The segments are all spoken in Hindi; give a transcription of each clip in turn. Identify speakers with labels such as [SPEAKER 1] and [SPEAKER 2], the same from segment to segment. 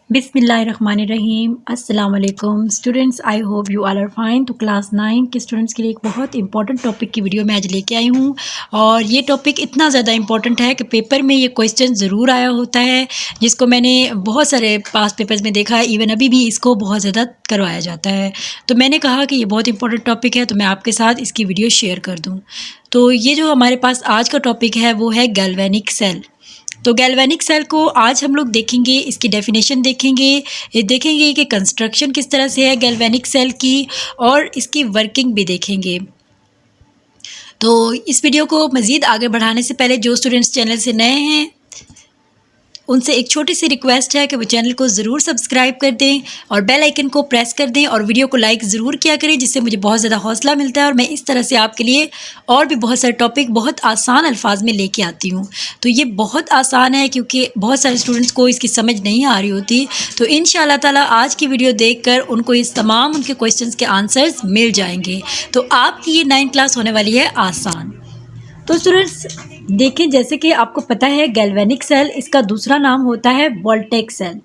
[SPEAKER 1] बिस्मिल्लाहिर्रहमानिर्रहीम अस्सलाम वालेकुम students, I hope you all are fine. तो क्लास 9 के स्टूडेंट्स के लिए एक बहुत इंपॉर्टेंट टॉपिक की वीडियो मैं आज लेके आई हूँ। और ये टॉपिक इतना ज़्यादा इंपॉर्टेंट है कि पेपर में ये क्वेश्चन ज़रूर आया होता है, जिसको मैंने बहुत सारे पास पेपर्स में देखा है। इवन अभी भी इसको बहुत ज़्यादा करवाया जाता है। तो मैंने कहा कि ये बहुत इंपॉर्टेंट टॉपिक है, तो मैं आपके साथ इसकी वीडियो शेयर कर दूँ। तो ये जो हमारे पास आज का टॉपिक है वो है गैल्वेनिक सेल। तो गैल्वेनिक सेल को आज हम लोग देखेंगे, इसकी डेफिनेशन देखेंगे, ये देखेंगे कि कंस्ट्रक्शन किस तरह से है गैल्वेनिक सेल की, और इसकी वर्किंग भी देखेंगे। तो इस वीडियो को मज़ीद आगे बढ़ाने से पहले जो स्टूडेंट्स चैनल से नए हैं उनसे एक छोटी सी रिक्वेस्ट है कि वो चैनल को ज़रूर सब्सक्राइब कर दें और बेल आइकन को प्रेस कर दें और वीडियो को लाइक ज़रूर किया करें, जिससे मुझे बहुत ज़्यादा हौसला मिलता है और मैं इस तरह से आपके लिए और भी बहुत सारे टॉपिक बहुत आसान अल्फाज में लेके आती हूँ। तो ये बहुत आसान है क्योंकि बहुत सारे स्टूडेंट्स को इसकी समझ नहीं आ रही होती। तो इंशाअल्लाह ताला आज की वीडियो देखकर उनको इस तमाम उनके क्वेश्चंस के आंसर्स मिल जाएंगे। तो आपकी ये 9th क्लास होने वाली है आसान। तो स्टूडेंट्स देखें, जैसे कि आपको पता है गैल्वेनिक सेल, इसका दूसरा नाम होता है वोल्टेक सेल।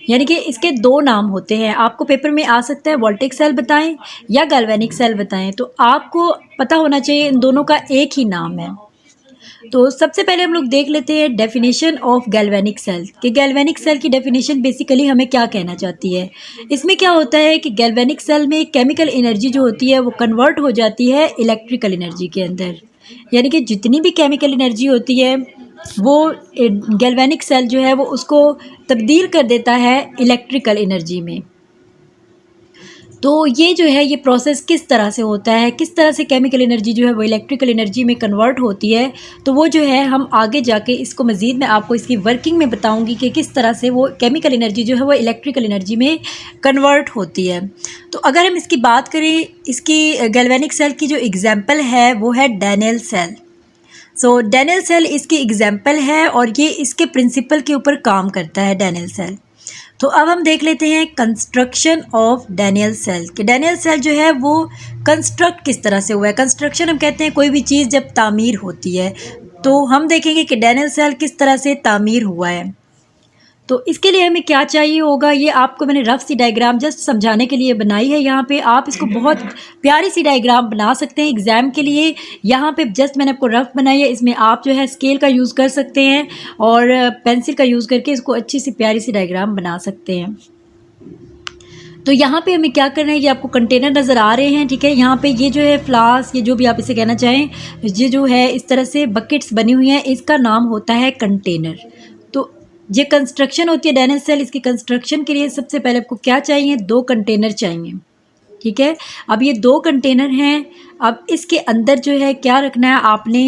[SPEAKER 1] यानी कि इसके दो नाम होते हैं। आपको पेपर में आ सकता है वोल्टेक सेल बताएं या गैल्वेनिक सेल बताएं, तो आपको पता होना चाहिए इन दोनों का एक ही नाम है। तो सबसे पहले हम लोग देख लेते हैं डेफिनेशन ऑफ गैल्वेनिक सेल कि गैल्वेनिक सेल की डेफिनेशन बेसिकली हमें क्या कहना चाहती है। इसमें क्या होता है कि गैल्वेनिक सेल में केमिकल एनर्जी जो होती है वो कन्वर्ट हो जाती है इलेक्ट्रिकल एनर्जी के अंदर। यानी कि जितनी भी केमिकल एनर्जी होती है वो गैल्वेनिक सेल जो है वो उसको तब्दील कर देता है इलेक्ट्रिकल एनर्जी में। तो ये जो है ये प्रोसेस किस तरह से होता है, किस तरह से केमिकल एनर्जी जो है वो इलेक्ट्रिकल एनर्जी में कन्वर्ट होती है, तो वो जो है हम आगे जाके इसको मज़ीद मैं आपको इसकी वर्किंग में बताऊंगी कि किस तरह से वो केमिकल एनर्जी जो है वो इलेक्ट्रिकल एनर्जी में कन्वर्ट होती है। तो अगर हम इसकी बात करें, इसकी गैल्वेनिक सेल की जो एग्ज़ाम्पल है वो है डैनियल सेल। सो डैनियल सेल इसकी एग्ज़ाम्पल है और ये इसके प्रिंसिपल के ऊपर काम करता है डैनियल सेल। तो अब हम देख लेते हैं कंस्ट्रक्शन ऑफ डैनियल सेल कि डैनियल सेल जो है वो कंस्ट्रक्ट किस तरह से हुआ है। कंस्ट्रक्शन हम कहते हैं कोई भी चीज़ जब तामीर होती है, तो हम देखेंगे कि डैनियल सेल किस तरह से तामीर हुआ है। तो इसके लिए हमें क्या चाहिए होगा, ये आपको मैंने रफ सी डायग्राम जस्ट समझाने के लिए बनाई है। यहाँ पे आप इसको बहुत प्यारी सी डायग्राम बना सकते हैं एग्ज़ाम के लिए। यहाँ पे जस्ट मैंने आपको रफ बनाई है, इसमें आप जो है स्केल का यूज़ कर सकते हैं और पेंसिल का यूज़ करके इसको अच्छी सी प्यारी सी डायग्राम बना सकते हैं। तो यहाँ पे हमें क्या करना है, ये आपको कंटेनर नज़र आ रहे हैं, ठीक है। यहाँ पे ये जो है फ्लास्क, ये जो भी आप इसे कहना चाहें, ये जो है इस तरह से बकेट्स बनी हुई हैं, इसका नाम होता है कंटेनर। तो ये कंस्ट्रक्शन होती है डैनियल सेल। इसकी कंस्ट्रक्शन के लिए सबसे पहले आपको क्या चाहिए, दो कंटेनर चाहिए, ठीक है। अब ये दो कंटेनर हैं, अब इसके अंदर जो है क्या रखना है आपने,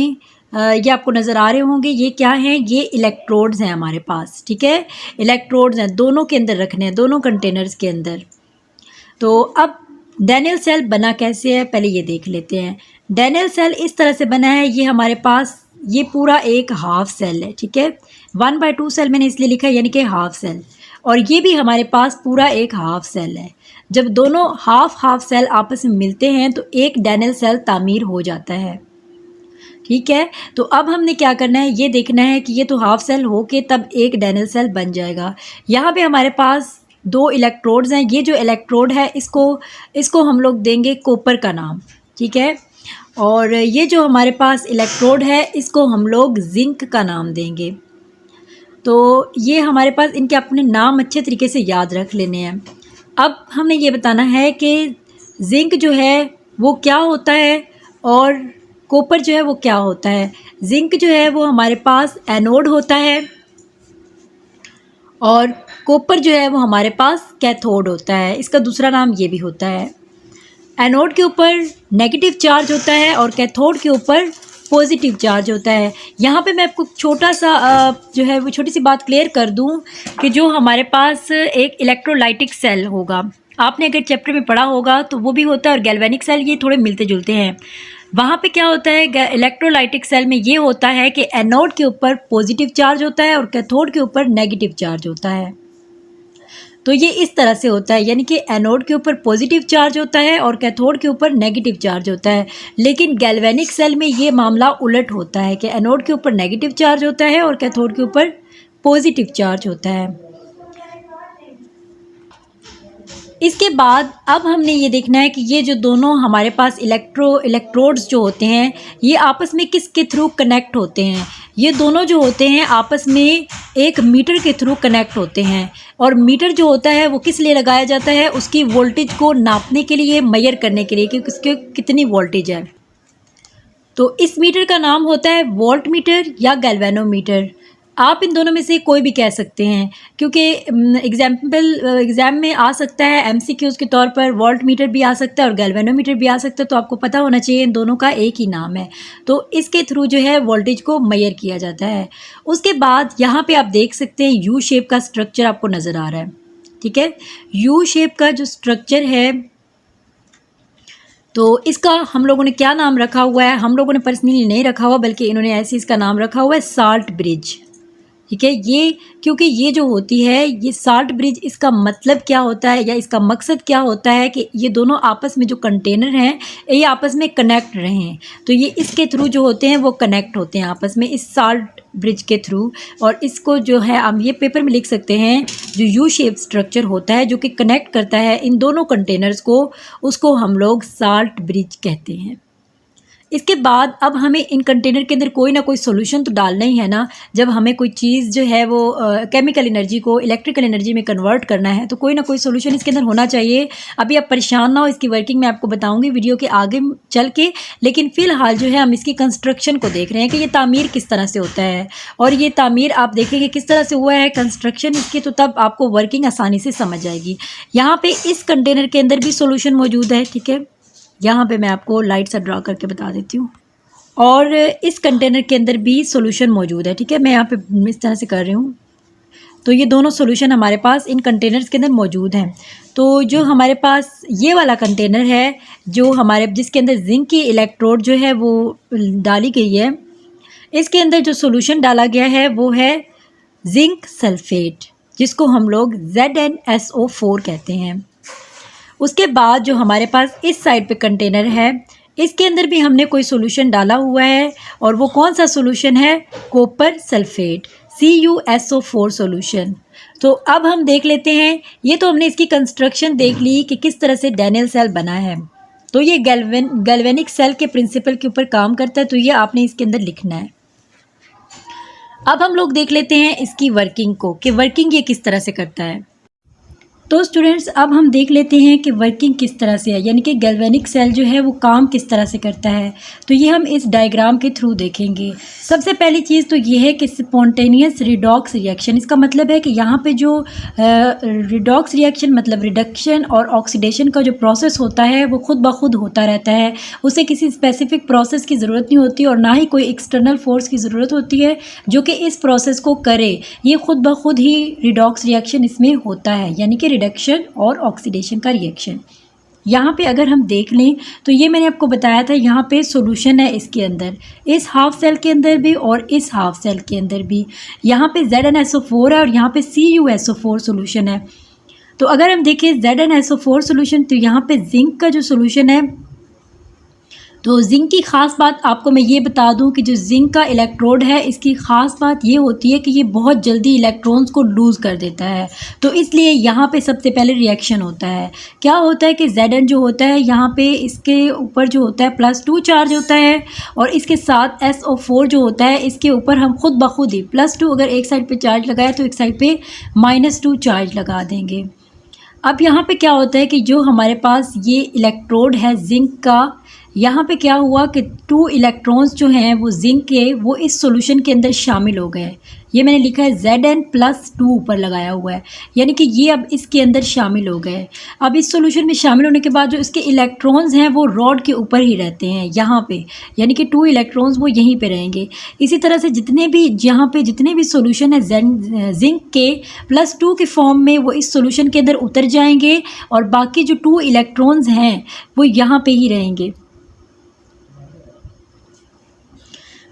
[SPEAKER 1] ये आपको नज़र आ रहे होंगे, ये क्या हैं, ये इलेक्ट्रोड्स हैं हमारे पास, ठीक है। इलेक्ट्रोड्स हैं, दोनों के अंदर रखने हैं, दोनों कंटेनर्स के अंदर। तो अब डैनियल सेल बना कैसे है पहले ये देख लेते हैं। डैनियल सेल इस तरह से बना है, ये हमारे पास ये पूरा एक हाफ सेल है, ठीक है। 1/2 सेल मैंने इसलिए लिखा है, यानी कि हाफ सेल, और ये भी हमारे पास पूरा एक हाफ सेल है। जब दोनों हाफ सेल आपस में मिलते हैं तो एक डैनियल सेल तामीर हो जाता है, ठीक है। तो अब हमने क्या करना है, ये देखना है कि ये तो हाफ सेल हो के तब एक डैनियल सेल बन जाएगा। यहाँ पे हमारे पास दो इलेक्ट्रोड्स हैं। ये जो इलेक्ट्रोड है इसको हम लोग देंगे कॉपर का नाम, ठीक है। और ये जो हमारे पास इलेक्ट्रोड है इसको हम लोग जिंक का नाम देंगे। तो ये हमारे पास इनके अपने नाम अच्छे तरीके से याद रख लेने हैं। अब हमें ये बताना है कि जिंक जो है वो क्या होता है और कॉपर जो है वो क्या होता है। जिंक जो है वो हमारे पास एनोड होता है और कॉपर जो है वो हमारे पास कैथोड होता है। इसका दूसरा नाम ये भी होता है। एनोड के ऊपर नेगेटिव चार्ज होता है और कैथोड के ऊपर पॉजिटिव चार्ज होता है। यहाँ पे मैं आपको छोटा सा जो है वो छोटी सी बात क्लियर कर दूँ कि जो हमारे पास एक इलेक्ट्रोलाइटिक सेल होगा, आपने अगर चैप्टर में पढ़ा होगा तो वो भी होता है, और गैल्वेनिक सेल ये थोड़े मिलते जुलते हैं। वहाँ पे क्या होता है, इलेक्ट्रोलाइटिक सेल में ये होता है कि एनोड के ऊपर पॉजिटिव चार्ज होता है और कैथोड के ऊपर नेगेटिव चार्ज होता है। तो ये इस तरह से होता है, यानी कि एनोड के ऊपर पॉजिटिव चार्ज होता है और कैथोड के ऊपर नेगेटिव चार्ज होता है। लेकिन गैल्वेनिक सेल में ये मामला उलट होता है कि एनोड के ऊपर नेगेटिव चार्ज होता है और कैथोड के ऊपर पॉजिटिव चार्ज होता है। इसके बाद अब हमने ये देखना है कि ये जो दोनों हमारे पास इलेक्ट्रोड्स जो होते हैं ये आपस में किसके थ्रू कनेक्ट होते हैं। ये दोनों जो होते हैं आपस में एक मीटर के थ्रू कनेक्ट होते हैं, और मीटर जो होता है वो किस लिए लगाया जाता है, उसकी वोल्टेज को नापने के लिए, मेजर करने के लिए कि उसके कितनी वोल्टेज है। तो इस मीटर का नाम होता है वोल्ट मीटर या गैल्वेनोमीटर। आप इन दोनों में से कोई भी कह सकते हैं, क्योंकि एग्ज़ाम में आ सकता है एमसीक्यूज़ के तौर पर वोल्ट मीटर भी आ सकता है और गैल्वेनोमीटर भी आ सकता है, तो आपको पता होना चाहिए इन दोनों का एक ही नाम है। तो इसके थ्रू जो है वोल्टेज को मेजर किया जाता है। उसके बाद यहाँ पे आप देख सकते हैं यू शेप का स्ट्रक्चर आपको नज़र आ रहा है, ठीक है। यू शेप का जो स्ट्रक्चर है तो इसका हम लोगों ने क्या नाम रखा हुआ है, हम लोगों ने पर्सनली नहीं रखा हुआ बल्कि इन्होंने ऐसे इसका नाम रखा हुआ है साल्ट ब्रिज, ठीक है। ये क्योंकि ये जो होती है ये साल्ट ब्रिज, इसका मतलब क्या होता है या इसका मकसद क्या होता है कि ये दोनों आपस में जो कंटेनर हैं ये आपस में कनेक्ट रहें, तो ये इसके थ्रू जो होते हैं वो कनेक्ट होते हैं आपस में इस साल्ट ब्रिज के थ्रू। और इसको जो है हम ये पेपर में लिख सकते हैं, जो यू शेप स्ट्रक्चर होता है जो कि कनेक्ट करता है इन दोनों कंटेनर्स को, उसको हम लोग साल्ट ब्रिज कहते हैं। इसके बाद अब हमें इन कंटेनर के अंदर कोई ना कोई सोल्यूशन तो डालना ही है ना। जब हमें कोई चीज़ जो है वो केमिकल एनर्जी को इलेक्ट्रिकल एनर्जी में कन्वर्ट करना है तो कोई ना कोई सोल्यूशन इसके अंदर होना चाहिए। अभी आप परेशान ना हो, इसकी वर्किंग मैं आपको बताऊंगी वीडियो के आगे चल के, लेकिन फ़िलहाल जो है हम इसकी कंस्ट्रक्शन को देख रहे हैं कि ये तामीर किस तरह से होता है। और ये तामीर आप देखेंगे किस तरह से हुआ है कंस्ट्रक्शन इसकी, तो तब आपको वर्किंग आसानी से समझ आएगी। यहाँ पर इस कंटेनर के अंदर भी सोल्यूशन मौजूद है, ठीक है। यहाँ पे मैं आपको लाइट सा ड्रा करके बता देती हूँ, और इस कंटेनर के अंदर भी सॉल्यूशन मौजूद है, ठीक है। मैं यहाँ पे इस तरह से कर रही हूँ, तो ये दोनों सॉल्यूशन हमारे पास इन कंटेनर्स के अंदर मौजूद हैं। तो जो हमारे पास ये वाला कंटेनर है जो हमारे जिसके अंदर जिंक की इलेक्ट्रोड जो है वो डाली गई है, इसके अंदर जो सॉल्यूशन डाला गया है वो है जिंक सल्फेट, जिसको हम लोग ZnSO4 कहते हैं। उसके बाद जो हमारे पास इस साइड पे कंटेनर है इसके अंदर भी हमने कोई सॉल्यूशन डाला हुआ है, और वो कौन सा सॉल्यूशन है, कॉपर सल्फेट CuSO4 सॉल्यूशन। तो अब हम देख लेते हैं, ये तो हमने इसकी कंस्ट्रक्शन देख ली कि किस तरह से डैनियल सेल बना है। तो ये गैल्वेनिक सेल के प्रिंसिपल के ऊपर काम करता है, तो ये आपने इसके अंदर लिखना है। अब हम लोग देख लेते हैं इसकी वर्किंग को कि वर्किंग ये किस तरह से करता है। तो स्टूडेंट्स अब हम देख लेते हैं कि वर्किंग किस तरह से है, यानी कि गैल्वेनिक सेल जो है वो काम किस तरह से करता है। तो ये हम इस डायग्राम के थ्रू देखेंगे। सबसे पहली चीज़ तो ये है कि स्पॉन्टेनियस रिडॉक्स रिएक्शन, इसका मतलब है कि यहाँ पे जो रिडॉक्स रिएक्शन मतलब रिडक्शन और ऑक्सीडेशन का जो प्रोसेस होता है वो खुद ब खुद होता रहता है। उसे किसी स्पेसिफिक प्रोसेस की ज़रूरत नहीं होती और ना ही कोई एक्सटर्नल फोर्स की ज़रूरत होती है जो कि इस प्रोसेस को करे। ये खुद ब खुद ही रिडॉक्स रिएक्शन इसमें होता है, यानी कि रिडक्शन और ऑक्सीडेशन का रिएक्शन। यहाँ पे अगर हम देख लें तो ये मैंने आपको बताया था, यहाँ पे सॉल्यूशन है इसके अंदर, इस हाफ सेल के अंदर भी और इस हाफ सेल के अंदर भी। यहाँ पे ZnSO4 है और यहाँ पे CuSO4 सॉल्यूशन है। तो अगर हम देखें ZnSO4 सॉल्यूशन, तो यहाँ पे जिंक का जो सॉल्यूशन है, तो जिंक की ख़ास बात आपको मैं ये बता दूं कि जो जिंक का इलेक्ट्रोड है इसकी ख़ास बात ये होती है कि ये बहुत जल्दी इलेक्ट्रॉन्स को लूज़ कर देता है। तो इसलिए यहाँ पे सबसे पहले रिएक्शन होता है। क्या होता है कि Zn जो होता है यहाँ पे इसके ऊपर जो होता है +2 चार्ज होता है, और इसके साथ SO4 जो होता है इसके ऊपर हम खुद ब खुद ही +2 अगर एक साइड पर चार्ज लगाए तो एक साइड पर -2 चार्ज लगा देंगे। अब यहाँ पे क्या होता है कि जो हमारे पास ये इलेक्ट्रोड है जिंक का, यहाँ पे क्या हुआ कि 2 इलेक्ट्रॉन्स जो हैं वो जिंक के वो इस सॉल्यूशन के अंदर शामिल हो गए। ये मैंने लिखा है Zn+2 ऊपर लगाया हुआ है, यानी कि ये अब इसके अंदर शामिल हो गए। अब इस सॉल्यूशन में शामिल होने के बाद जो इसके इलेक्ट्रॉन्स हैं वो रॉड के ऊपर ही रहते हैं यहाँ पे, यानी कि 2 इलेक्ट्रॉन्स वो यहीं पे रहेंगे। इसी तरह से यहाँ पे जितने भी सॉल्यूशन है जिंक के +2 के फॉर्म में वो इस सॉल्यूशन के अंदर उतर जाएंगे, और बाकी जो 2 इलेक्ट्रॉन्स हैं वो यहाँ पे ही रहेंगे।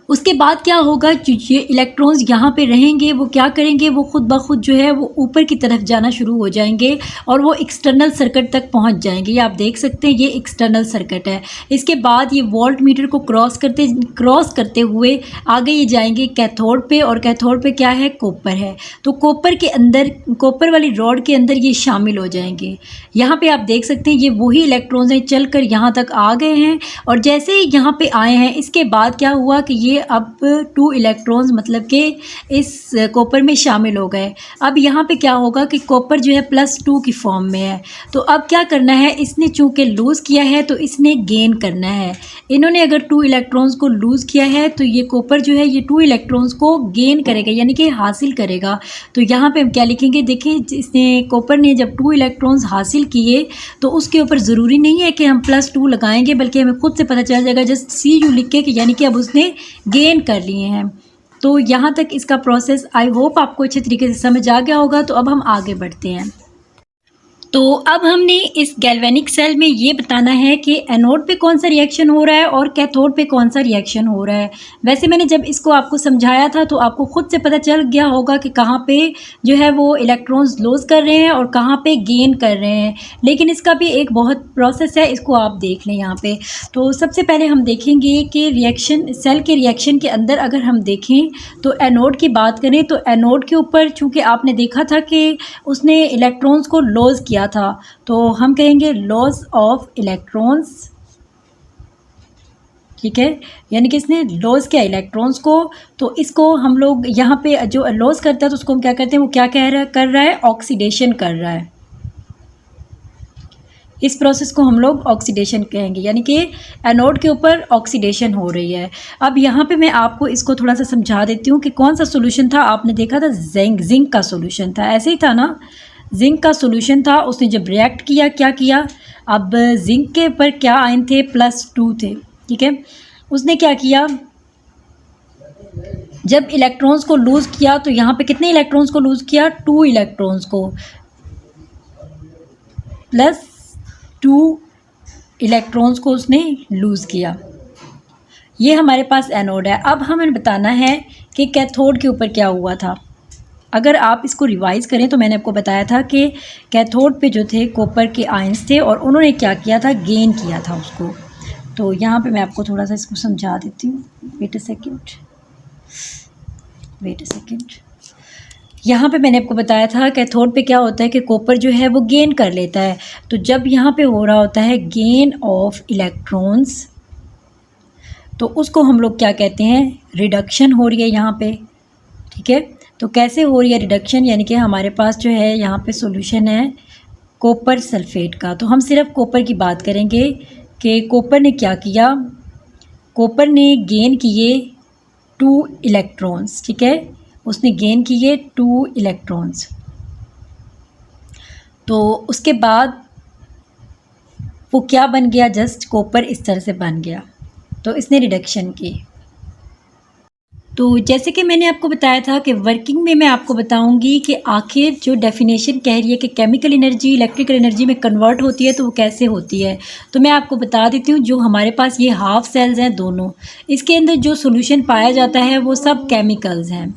[SPEAKER 1] उसके बाद क्या होगा, जो ये इलेक्ट्रॉन्स यहाँ पे रहेंगे वो क्या करेंगे, वो खुद ब खुद जो है वो ऊपर की तरफ जाना शुरू हो जाएंगे और वो एक्सटर्नल सर्किट तक पहुँच जाएंगे। ये आप देख सकते हैं, ये एक्सटर्नल सर्किट है। इसके बाद ये वोल्ट मीटर को क्रॉस करते हुए आगे ये जाएंगे कैथोड पे, और कैथोड पे क्या है, कॉपर है। तो कॉपर के अंदर, कॉपर वाली रॉड के अंदर ये शामिल हो जाएंगे। यहाँ पे आप देख सकते हैं ये वही इलेक्ट्रॉन्स हैं, चल कर यहाँ तक आ गए हैं। और जैसे ही यहाँ पे आए हैं, इसके बाद क्या हुआ कि ये अब 2 इलेक्ट्रॉन्स मतलब कि इस कॉपर में शामिल हो गए। अब यहाँ पे क्या होगा कि कॉपर जो है +2 की फॉर्म में है। तो अब क्या करना है, इसने चूँकि लूज़ किया है तो इसने गेन करना है। इन्होंने अगर 2 इलेक्ट्रॉन्स को लूज़ किया है तो ये कॉपर जो है ये 2 इलेक्ट्रॉन्स को गेन करेगा, यानी कि हासिल करेगा। तो यहाँ पे हम क्या लिखेंगे, देखें इसने, कॉपर ने जब 2 इलेक्ट्रॉन्स हासिल किए तो उसके ऊपर ज़रूरी नहीं है कि हम +2 लगाएंगे, बल्कि हमें खुद से पता चल जाएगा जस्ट CU लिख के कि यानी कि अब उसने गेन कर लिए हैं। तो यहाँ तक इसका प्रोसेस आई होप आपको अच्छे तरीके से समझ आ गया होगा। तो अब हम आगे बढ़ते हैं। तो अब हमने इस गैल्वेनिक सेल में ये बताना है कि एनोड पे कौन सा रिएक्शन हो रहा है और कैथोड पे कौन सा रिएक्शन हो रहा है। वैसे मैंने जब इसको आपको समझाया था तो आपको खुद से पता चल गया होगा कि कहाँ पे जो है वो इलेक्ट्रॉन्स लूज़ कर रहे हैं और कहाँ पे गेन कर रहे हैं, लेकिन इसका भी एक बहुत प्रोसेस है, इसको आप देख लें यहाँ पे। तो सबसे पहले हम देखेंगे कि रिएक्शन, सेल के रिएक्शन के अंदर अगर हम देखें तो एनोड की बात करें तो एनोड के ऊपर चूँकि आपने देखा था कि उसने इलेक्ट्रॉन्स को लॉस किया था, तो हम कहेंगे लॉस ऑफ इलेक्ट्रॉन्स, ठीक है, यानी कि इसने लॉस किया इलेक्ट्रॉन्स को। तो इसको हम लोग यहाँ पे जो लॉस करता है तो उसको हम क्या करते हैं, वो क्या कर रहा है, ऑक्सीडेशन कर रहा है। इस प्रोसेस को हम लोग ऑक्सीडेशन कहेंगे, यानी कि एनोड के ऊपर ऑक्सीडेशन हो रही है। अब यहाँ पे मैं आपको इसको थोड़ा सा समझा देती हूँ कि कौन सा सोल्यूशन था। आपने देखा था जिंक का सोल्यूशन था, ऐसे ही था ना, जिंक का सोल्यूशन था। उसने जब रिएक्ट किया, क्या किया, अब जिंक के ऊपर क्या आयन थे, +2 थे, ठीक है। उसने क्या किया, जब इलेक्ट्रॉन्स को लूज़ किया तो यहाँ पे कितने इलेक्ट्रॉन्स को लूज़ किया, 2 इलेक्ट्रॉन्स को, +2 इलेक्ट्रॉन्स को उसने लूज़ किया। ये हमारे पास एनोड है। अब हमें बताना है कि कैथोड के ऊपर क्या हुआ था। अगर आप इसको रिवाइज़ करें तो मैंने आपको बताया था कि कैथोड पे जो थे कॉपर के आयंस थे और उन्होंने क्या किया था, गेन किया था उसको। तो यहाँ पे मैं आपको थोड़ा सा इसको समझा देती हूँ। Wait a second. यहाँ पे मैंने आपको बताया था कैथोड पे क्या होता है कि कॉपर जो है वो गेन कर लेता है। तो जब यहाँ पे हो रहा होता है गेन ऑफ इलेक्ट्रॉन्स, तो उसको हम लोग क्या कहते हैं, रिडक्शन हो रही है यहाँ पे, ठीक है। तो कैसे हो रही है रिडक्शन, यानी कि हमारे पास जो है यहाँ पे सॉल्यूशन है कॉपर सल्फेट का। तो हम सिर्फ कॉपर की बात करेंगे कि कॉपर ने क्या किया, कॉपर ने गेन किए 2 इलेक्ट्रॉन्स, ठीक है, उसने गेन किए 2 इलेक्ट्रॉन्स। तो उसके बाद वो क्या बन गया, जस्ट कॉपर इस तरह से बन गया। तो इसने रिडक्शन की। तो जैसे कि मैंने आपको बताया था कि वर्किंग में मैं आपको बताऊंगी कि आखिर जो डेफिनेशन कह रही है कि केमिकल एनर्जी इलेक्ट्रिकल एनर्जी में कन्वर्ट होती है तो वो कैसे होती है। तो मैं आपको बता देती हूँ, जो हमारे पास ये हाफ सेल्स हैं दोनों, इसके अंदर जो सॉल्यूशन पाया जाता है वो सब केमिकल्स हैं।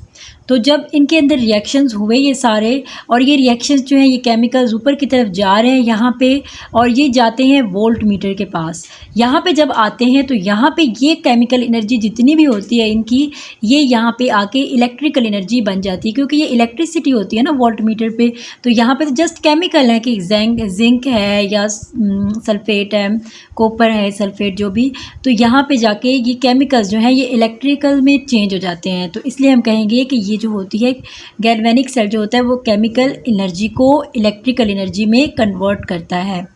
[SPEAKER 1] तो जब इनके अंदर रिएक्शंस हुए ये सारे, और ये रिएक्शंस जो हैं ये केमिकल्स ऊपर की तरफ जा रहे हैं यहाँ पे, और ये जाते हैं वोल्ट मीटर के पास। यहाँ पे जब आते हैं तो यहाँ पे ये केमिकल एनर्जी जितनी भी होती है इनकी, ये यहाँ पे आके इलेक्ट्रिकल एनर्जी बन जाती है, क्योंकि ये इलेक्ट्रिसिटी होती है ना वोल्ट मीटर पे। तो यहाँ पे तो जस्ट केमिकल है कि जिंक है या सल्फेट है, कॉपर है, सल्फेट जो भी, तो यहाँ पे जाके ये केमिकल्स जो हैं ये इलेक्ट्रिकल में चेंज हो जाते हैं। तो इसलिए हम कहेंगे कि ये जो होती है गैल्वेनिक सेल जो होता है वो केमिकल एनर्जी को इलेक्ट्रिकल एनर्जी में कन्वर्ट करता है।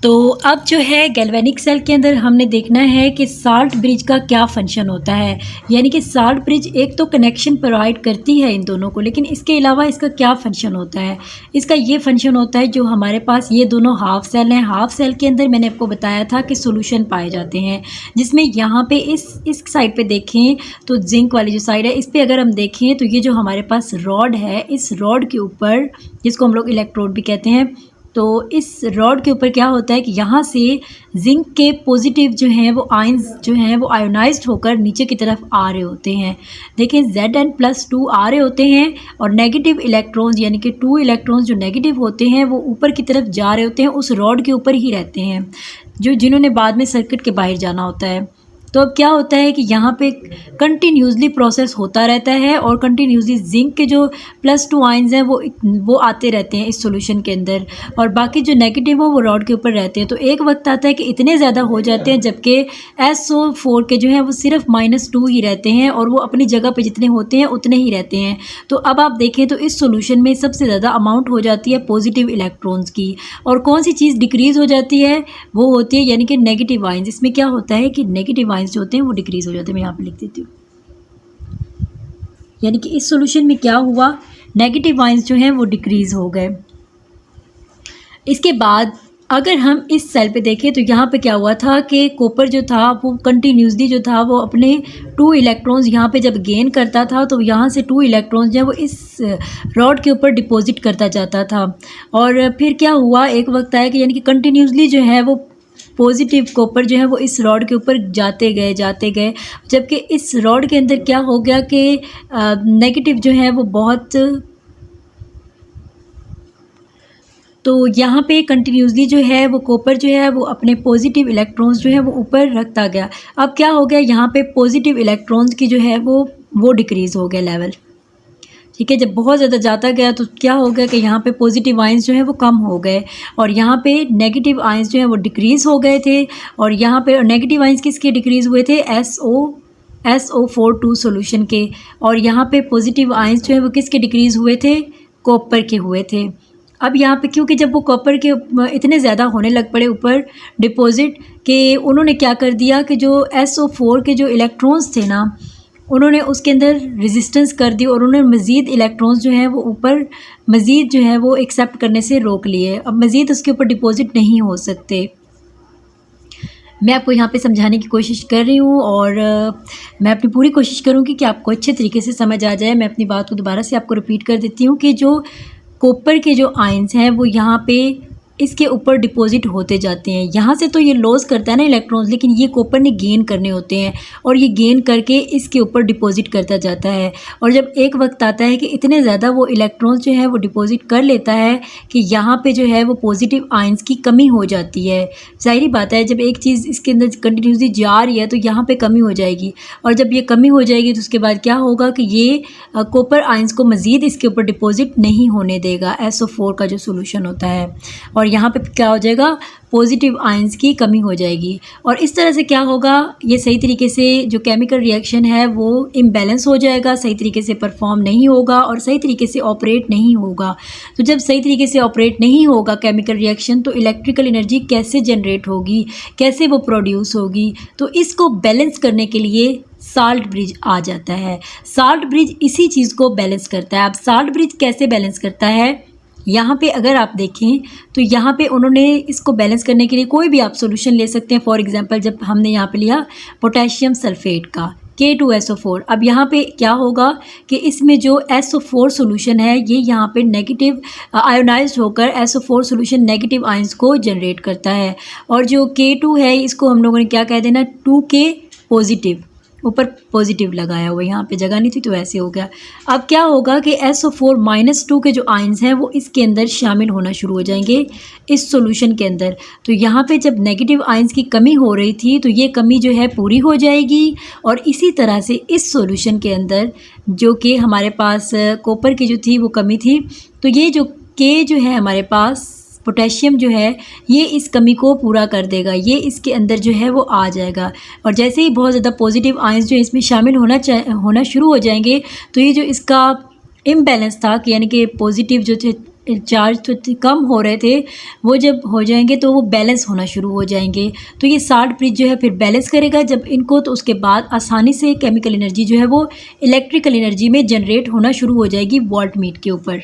[SPEAKER 1] तो अब जो है गैल्वेनिक सेल के अंदर हमने देखना है कि साल्ट ब्रिज का क्या फंक्शन होता है। यानी कि साल्ट ब्रिज एक तो कनेक्शन प्रोवाइड करती है इन दोनों को, लेकिन इसके अलावा इसका क्या फंक्शन होता है। इसका ये फंक्शन होता है, जो हमारे पास ये दोनों हाफ सेल हैं, हाफ सेल के अंदर मैंने आपको बताया था कि सॉल्यूशन पाए जाते हैं, जिसमें यहाँ पे इस साइड पे देखें तो जिंक वाली जो साइड है, इस पर अगर हम देखें तो ये जो हमारे पास रॉड है, इस रॉड के ऊपर, जिसको हम लोग इलेक्ट्रोड भी कहते हैं, तो यहाँ पे जो है तो इस रॉड के ऊपर क्या होता है कि यहाँ से जिंक के पॉजिटिव जो हैं वो आयंस जो हैं वो आयोनाइज्ड होकर नीचे की तरफ आ रहे होते हैं। देखिए Zn+2 आ रहे होते हैं और नेगेटिव इलेक्ट्रॉन्स यानी कि 2 इलेक्ट्रॉन्स जो नेगेटिव होते हैं वो ऊपर की तरफ जा रहे होते हैं, उस रॉड के ऊपर ही रहते हैं जिन्होंने बाद में सर्किट के बाहर जाना होता है। तो अब क्या होता है कि यहाँ पे कंटिन्यूसली प्रोसेस होता रहता है और कंटिन्यूसली जिंक के जो +2 आयंस हैं वो आते रहते हैं इस सॉल्यूशन के अंदर, और बाकी जो नेगेटिव हो वो रॉड के ऊपर रहते हैं। तो एक वक्त आता है कि इतने ज़्यादा हो जाते हैं जबकि SO4 के जो हैं वो सिर्फ -2 ही रहते हैं और वो अपनी जगह पे जितने होते हैं उतने ही रहते हैं। तो अब आप देखें तो इस सॉल्यूशन में सबसे ज़्यादा अमाउंट हो जाती है पॉजिटिव इलेक्ट्रॉन्स की, और कौन सी चीज़ डिक्रीज़ हो जाती है वो होती है यानी कि नेगेटिव आयंस। इसमें क्या होता है कि नेगेटिव आयंस जो होते हैं वो डिक्रीज़ हो जाते हैं। मैं यहाँ पे लिख देती हूँ, यानी कि इस सॉल्यूशन में क्या हुआ, नेगेटिव आयंस जो हैं वो डिक्रीज़ हो गए। इसके बाद अगर हम इस सेल पे देखें तो यहाँ पे क्या हुआ था कि कॉपर जो था वो कंटिन्यूसली जो था वो अपने 2 इलेक्ट्रॉन्स यहाँ पे जब गेन करता था तो यहाँ से 2 इलेक्ट्रॉन्स जो है वो इस रॉड के ऊपर डिपॉजिट करता जाता था। और फिर क्या हुआ, एक वक्त आया कि यानी कि कंटिन्यूसली जो है वो पॉजिटिव कॉपर जो है वो इस रॉड के ऊपर जाते गए, जबकि इस रॉड के अंदर क्या हो गया कि नेगेटिव जो है वो बहुत, तो यहाँ पे कंटिन्यूसली जो है वो कॉपर जो है वो अपने पॉजिटिव इलेक्ट्रॉन्स जो है वो ऊपर रखता गया। अब क्या हो गया, यहाँ पे पॉजिटिव इलेक्ट्रॉन्स की जो है वो डिक्रीज़ हो गया लेवल, ठीक है। जब बहुत ज़्यादा जाता गया तो क्या हो गया कि यहाँ पे पॉजिटिव आयंस जो है वो कम हो गए और यहाँ पे नेगेटिव आयंस जो है वो डिक्रीज़ हो गए थे। और यहाँ पे नेगेटिव आयंस किसके डिक्रीज़ हुए थे, SO4 सॉल्यूशन के, और यहाँ पे पॉजिटिव आयंस जो है वो किसके डिक्रीज़ हुए थे, कॉपर के हुए थे। अब यहाँ पे क्योंकि जब वो कॉपर के इतने ज़्यादा होने लग पड़े ऊपर डिपॉजिट कि उन्होंने क्या कर दिया कि जो SO4 के जो इलेक्ट्रॉन्स थे ना उन्होंने उसके अंदर रेजिस्टेंस कर दी और उन्होंने मज़ीद इलेक्ट्रॉन्स जो हैं वो ऊपर मज़ीद जो है वो एक्सेप्ट करने से रोक लिए। अब मज़ीद उसके ऊपर डिपॉजिट नहीं हो सकते। मैं आपको यहाँ पे समझाने की कोशिश कर रही हूँ और मैं अपनी पूरी कोशिश करूँगी कि आपको अच्छे तरीके से समझ आ जाए। मैं अपनी बात को दोबारा से आपको रिपीट कर देती हूँ कि जो कॉपर के जो आयंस हैं वो यहाँ पे इसके ऊपर डिपॉजिट होते जाते हैं। यहाँ से तो ये लॉस करता है ना इलेक्ट्रॉन्स, लेकिन ये कॉपर ने गेन करने होते हैं और ये गेन करके इसके ऊपर डिपॉजिट करता जाता है। और जब एक वक्त आता है कि इतने ज़्यादा वो इलेक्ट्रॉन्स जो है वो डिपॉजिट कर लेता है कि यहाँ पे जो है वो पॉजिटिव आयंस की कमी हो जाती है। ज़ाहिरी बात है, जब एक चीज़ इसके अंदर कंटिन्यूसली जा रही है तो यहाँ पर कमी हो जाएगी, और जब ये कमी हो जाएगी तो उसके बाद क्या होगा कि ये कॉपर आयंस को मज़ीद इसके ऊपर डिपॉजिट नहीं होने देगा, SO4 का जो सोल्यूशन होता है। और यहाँ पे क्या हो जाएगा, पॉजिटिव आयंस की कमी हो जाएगी। और इस तरह से क्या होगा, ये सही तरीके से जो केमिकल रिएक्शन है वो इम्बैलेंस हो जाएगा, सही तरीके से परफॉर्म नहीं होगा और सही तरीके से ऑपरेट नहीं होगा। तो जब सही तरीके से ऑपरेट नहीं होगा केमिकल रिएक्शन तो इलेक्ट्रिकल एनर्जी कैसे जनरेट होगी, कैसे वो प्रोड्यूस होगी। तो इसको बैलेंस करने के लिए साल्ट ब्रिज आ जाता है। साल्ट ब्रिज इसी चीज़ को बैलेंस करता है। अब साल्ट ब्रिज कैसे बैलेंस करता है, यहाँ पे अगर आप देखें तो यहाँ पे उन्होंने इसको बैलेंस करने के लिए कोई भी आप सॉल्यूशन ले सकते हैं। फॉर एग्जांपल जब हमने यहाँ पे लिया पोटेशियम सल्फेट का K2SO4, अब यहाँ पे क्या होगा कि इसमें जो SO4 सॉल्यूशन है ये यहाँ पे नेगेटिव आयोनाइज्ड होकर SO4 सॉल्यूशन नेगेटिव आयंस को जनरेट करता है, और जो K2 है इसको हम लोगों ने क्या कह देना, 2K पॉजिटिव, ऊपर पॉजिटिव लगाया हुआ, यहाँ पे जगह नहीं थी तो ऐसे हो गया। अब क्या होगा कि SO4-2 के जो आयंस हैं वो इसके अंदर शामिल होना शुरू हो जाएंगे इस सॉल्यूशन के अंदर। तो यहाँ पे जब नेगेटिव आयंस की कमी हो रही थी तो ये कमी जो है पूरी हो जाएगी, और इसी तरह से इस सॉल्यूशन के अंदर जो कि हमारे पास कॉपर की जो थी वो कमी थी, तो ये जो K जो है हमारे पास पोटेशियम जो है ये इस कमी को पूरा कर देगा, ये इसके अंदर जो है वो आ जाएगा। और जैसे ही बहुत ज़्यादा पॉजिटिव आयंस जो इसमें शामिल होना शुरू हो जाएंगे तो ये जो इसका इम्बैलेंस था कि यानी कि पॉजिटिव जो थे चार्ज तो कम हो रहे थे वो जब हो जाएंगे तो वो बैलेंस होना शुरू हो जाएंगे। तो ये साल्ट ब्रिज जो है फिर बैलेंस करेगा जब इनको, तो उसके बाद आसानी से केमिकल एनर्जी जो है वो इलेक्ट्रिकल एनर्जी में जनरेट होना शुरू हो जाएगी वोल्ट मीटर के ऊपर।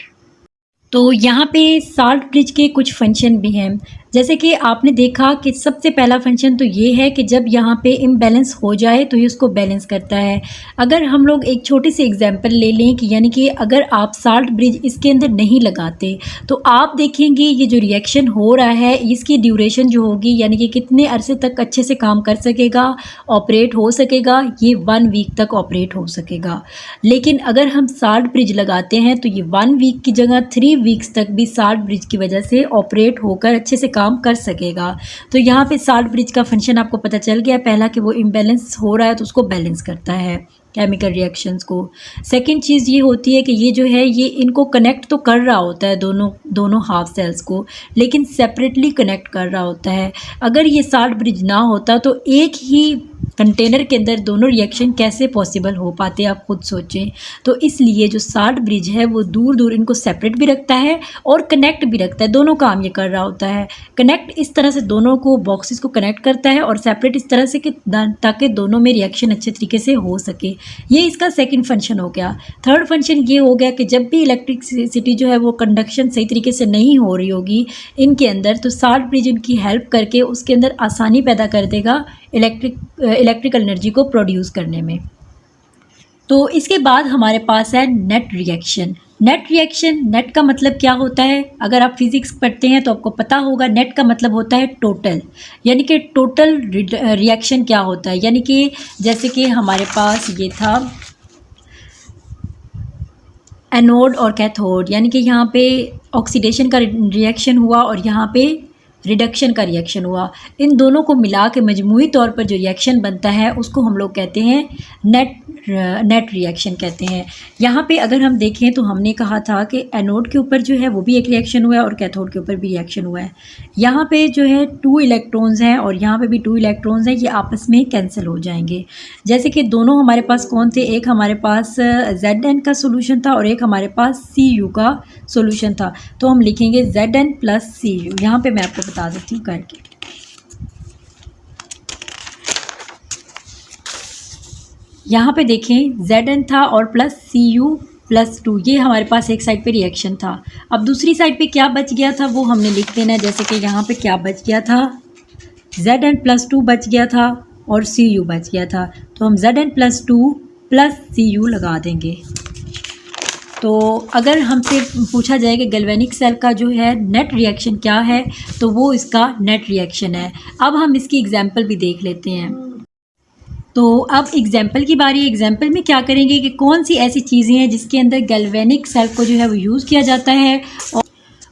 [SPEAKER 1] तो यहाँ पे साल्ट ब्रिज के कुछ फंक्शन भी हैं। जैसे कि आपने देखा कि सबसे पहला फंक्शन तो ये है कि जब यहाँ पे इम्बैलेंस हो जाए तो ये उसको बैलेंस करता है। अगर हम लोग एक छोटी सी एग्जांपल ले लें कि यानी कि अगर आप साल्ट ब्रिज इसके अंदर नहीं लगाते तो आप देखेंगे ये जो रिएक्शन हो रहा है इसकी ड्यूरेशन जो होगी यानी कि कितने अरसे तक अच्छे से काम कर सकेगा, ऑपरेट हो सकेगा, ये 1 वीक तक ऑपरेट हो सकेगा। लेकिन अगर हम साल्ट ब्रिज लगाते हैं तो ये 1 वीक की जगह 3 वीक्स तक भी साल्ट ब्रिज की वजह से ऑपरेट होकर अच्छे से काम कर सकेगा। तो यहाँ पे साल्ट ब्रिज का फंक्शन आपको पता चल गया, पहला कि वो इम्बैलेंस हो रहा है तो उसको बैलेंस करता है केमिकल रिएक्शंस को। सेकंड चीज़ ये होती है कि ये जो है ये इनको कनेक्ट तो कर रहा होता है दोनों हाफ सेल्स को, लेकिन सेपरेटली कनेक्ट कर रहा होता है। अगर ये साल्ट ब्रिज ना होता तो एक ही कंटेनर के अंदर दोनों रिएक्शन कैसे पॉसिबल हो पाते, आप खुद सोचें। तो इसलिए जो साल्ट ब्रिज है वो दूर दूर इनको सेपरेट भी रखता है और कनेक्ट भी रखता है, दोनों काम ये कर रहा होता है। कनेक्ट इस तरह से दोनों को बॉक्सेस को कनेक्ट करता है और सेपरेट इस तरह से कि ताकि दोनों में रिएक्शन अच्छे तरीके से हो सके। ये इसका सेकंड फंक्शन हो गया। थर्ड फंक्शन ये हो गया कि जब भी इलेक्ट्रिसिटी जो है वो कंडक्शन सही तरीके से नहीं हो रही होगी इनके अंदर, तो साल्ट ब्रिज इनकी हेल्प करके उसके अंदर आसानी पैदा कर देगा इलेक्ट्रिकल एनर्जी को प्रोड्यूस करने में। तो इसके बाद हमारे पास है net reaction. Net reaction, net का मतलब क्या होता है? अगर आप फिजिक्स पढ़ते हैं तो आपको पता होगा नेट का मतलब होता है टोटल, यानी कि टोटल रिएक्शन क्या होता है। यानी कि जैसे कि हमारे पास ये था एनोड और कैथोड, यानी कि यहाँ पे ऑक्सीडेशन का रिएक्शन हुआ और यहाँ पे रिडक्शन का रिएक्शन हुआ। इन दोनों को मिला के मजमूई तौर पर जो रिएक्शन बनता है उसको हम लोग कहते हैं नेट रिएक्शन कहते हैं। यहाँ पे अगर हम देखें तो हमने कहा था कि एनोड के ऊपर जो है वो भी एक रिएक्शन हुआ है और कैथोड के ऊपर भी रिएक्शन हुआ है। यहाँ पे जो है 2 इलेक्ट्रॉन्स हैं और यहाँ पे भी 2 इलेक्ट्रॉन्स हैं, ये आपस में कैंसिल हो जाएंगे। जैसे कि दोनों हमारे पास कौन थे, एक हमारे पास Zn का सोल्यूशन था और एक हमारे पास Cu का सोल्यूशन था। तो हम लिखेंगे Zn प्लस Cu। यहाँ पर मैं आपको बता देती हूँ करके। यहाँ पे देखें Zn था और प्लस Cu+2, ये हमारे पास एक साइड पे रिएक्शन था। अब दूसरी साइड पे क्या बच गया था वो हमने लिख देना है। जैसे कि यहाँ पे क्या बच गया था, Zn+2 बच गया था और Cu बच गया था। तो हम Zn+2 प्लस Cu लगा देंगे। तो अगर हमसे पूछा जाए कि गैल्वेनिक सेल का जो है नेट रिएक्शन क्या है तो वो इसका नेट रिएक्शन है। अब हम इसकी एग्जांपल भी देख लेते हैं। तो अब एग्जाम्पल की बारी है। एग्जाम्पल में क्या करेंगे कि कौन सी ऐसी चीज़ें हैं जिसके अंदर गैल्वेनिक सेल को जो है वो यूज़ किया जाता है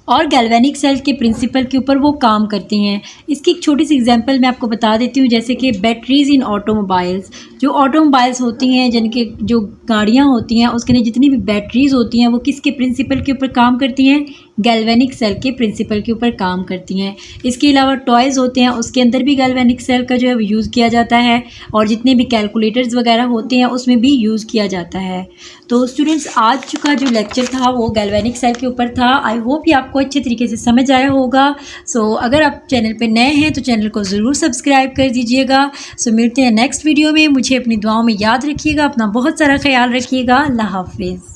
[SPEAKER 1] और गैल्वेनिक सेल के प्रिंसिपल के ऊपर वो काम करती हैं। इसकी एक छोटी सी एग्जांपल मैं आपको बता देती हूँ। जैसे कि बैटरीज़ इन ऑटोमोबाइल्स, जो ऑटोमोबाइल्स होती हैं जिनके जो गाड़ियाँ होती हैं उसके लिए जितनी भी बैटरीज़ होती हैं वो किसके प्रिंसिपल के ऊपर काम करती हैं, गैल्वेनिक सेल के प्रिंसिपल के ऊपर काम करती हैं। इसके अलावा टॉयज़ होते हैं उसके अंदर भी गैल्वेनिक सेल का जो है वो यूज़ किया जाता है और जितने भी कैलकुलेटर्स वगैरह होते हैं उसमें भी यूज़ किया जाता है। तो स्टूडेंट्स आज का जो लेक्चर था वो गैल्वेनिक सेल के ऊपर था। आई होप ये आपको अच्छे तरीके से समझ आया होगा। सो अगर आप चैनल पे नए हैं तो चैनल को ज़रूर सब्सक्राइब कर दीजिएगा। सो मिलते हैं नेक्स्ट वीडियो में। मुझे अपनी दुआओं में याद रखिएगा, अपना बहुत सारा ख्याल रखिएगा। अल्लाह हाफिज़।